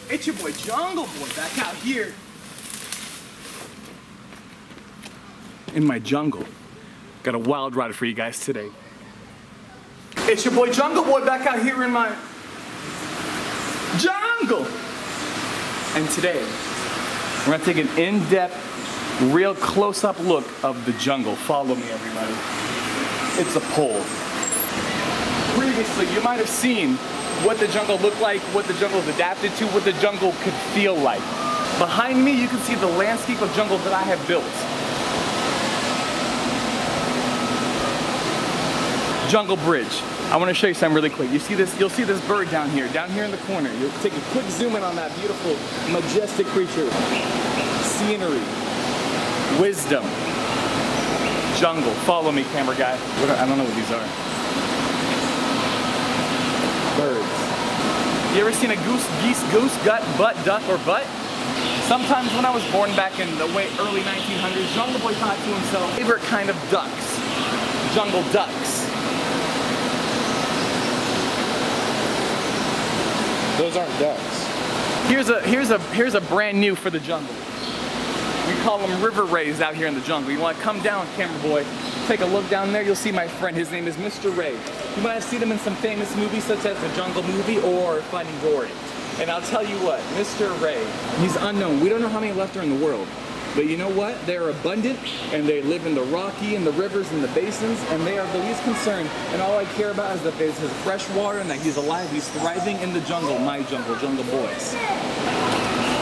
It's your boy Jungle Boy back out here in my jungle. Got a wild ride for you guys today. It's your boy Jungle Boy back out here in my jungle. And today, we're gonna take an in-depth, real close-up look of the jungle. Follow me, everybody. It's a pole. Previously, you might have seen what the jungle looked like, what the jungle is adapted to, what the jungle could feel like. Behind me, you can see the landscape of jungle that I have built. Jungle Bridge. I want to show you something really quick. You see this? You'll see this bird down here in the corner. You'll take a quick zoom in on that beautiful, majestic creature. Scenery, wisdom, jungle. Follow me, camera guy. I don't know what these are. Birds. You ever seen a geese, gut, butt, duck, or butt? Sometimes when I was born back in the early 1900s, Jungle Boy thought to himself, favorite kind of ducks, jungle ducks. Those aren't ducks. Here's a brand new for the jungle. We call them river rays out here in the jungle. You want to come down, camera boy, take a look down there. You'll see my friend. His name is Mr. Ray. You might have seen him in some famous movies such as The Jungle Movie or Finding Dory. And I'll tell you what, Mr. Ray, he's unknown. We don't know how many left are in the world. But you know what? They're abundant, and they live in the rocky, and the rivers, and the basins, and they are the least concerned. And all I care about is that there's his fresh water and that he's alive. He's thriving in the jungle, my jungle, Jungle Boys.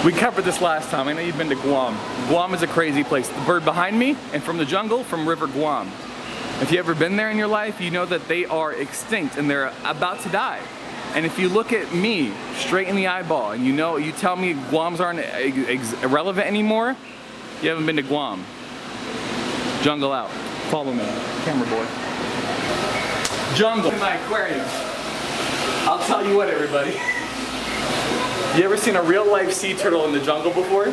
We covered this last time. I know you've been to Guam. Guam is a crazy place. The bird behind me, and from the jungle, from River Guam. If you've ever been there in your life, you know that they are extinct, and they're about to die. And if you look at me straight in the eyeball, and you tell me Guams aren't irrelevant anymore, you haven't been to Guam. Jungle out. Follow me, camera boy. Jungle. In my aquarium. I'll tell you what, everybody. You ever seen a real life sea turtle in the jungle before?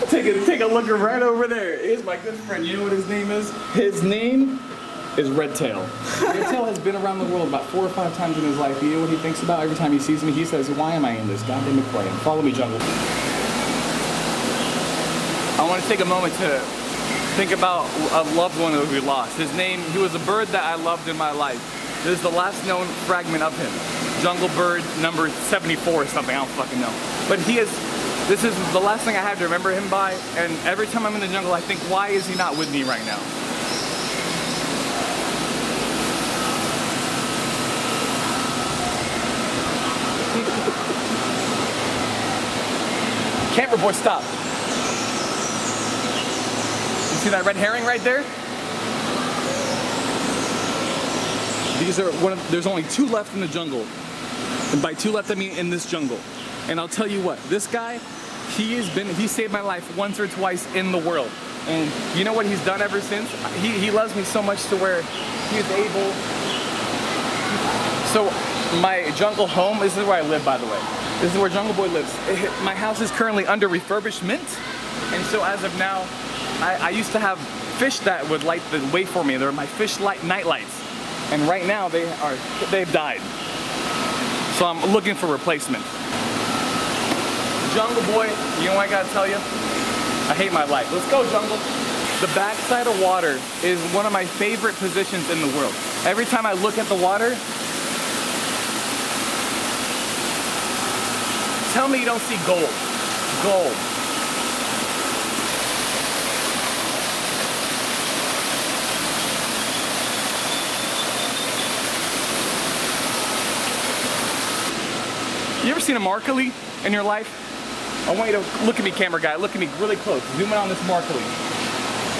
Take a look right over there. Here's my good friend. You know what his name is? His name is Redtail. Redtail has been around the world about 4 or 5 times in his life. You know what he thinks about every time he sees me? He says, why am I in this goddamn aquarium? Follow me, jungle. I want to take a moment to think about a loved one that we lost. He was a bird that I loved in my life. This is the last known fragment of him. Jungle bird number 74 or something, I don't fucking know. But this is the last thing I have to remember him by, and every time I'm in the jungle I think, why is he not with me right now? Camera boy, stop. See that red herring right there? These are there's only 2 left in the jungle. And by 2 left, I mean in this jungle. And I'll tell you what, this guy, he saved my life once or twice in the world. And you know what he's done ever since? He loves me so much to where he's able. So my jungle home, this is where I live, by the way. This is where Jungle Boy lives. My house is currently under refurbishment. And so as of now, I used to have fish that would light the way for me. They're my fish night lights. And right now they've died. So I'm looking for replacement. Jungle Boy, you know what I gotta tell you? I hate my life. Let's go, jungle. The backside of water is one of my favorite positions in the world. Every time I look at the water, tell me you don't see gold. Gold. You ever seen a markhali in your life? I want you to look at me, camera guy. Look at me really close. Zoom in on this markhali.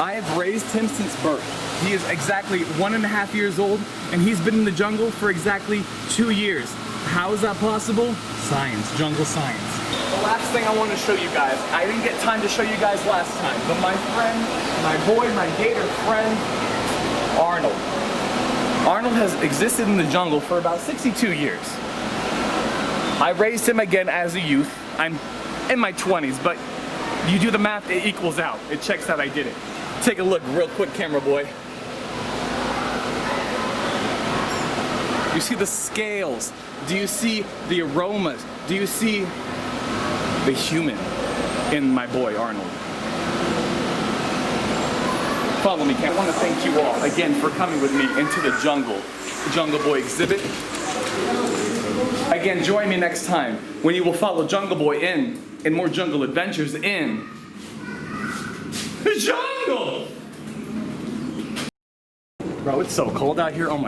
I have raised him since birth. He is exactly 1.5 years old, and he's been in the jungle for exactly 2 years. How is that possible? Science, jungle science. The last thing I want to show you guys, I didn't get time to show you guys last time, but my friend, my boy, my gator friend, Arnold. Arnold has existed in the jungle for about 62 years. I raised him again as a youth. I'm in my 20s, but you do the math, it equals out. It checks out I did it. Take a look real quick, camera boy. You see the scales? Do you see the aromas? Do you see the human in my boy Arnold. Follow me, Cam. I want to thank you all again for coming with me into the jungle, the Jungle Boy exhibit. Again, join me next time when you will follow Jungle Boy in more jungle adventures in the jungle. Bro, it's so cold out here. Oh my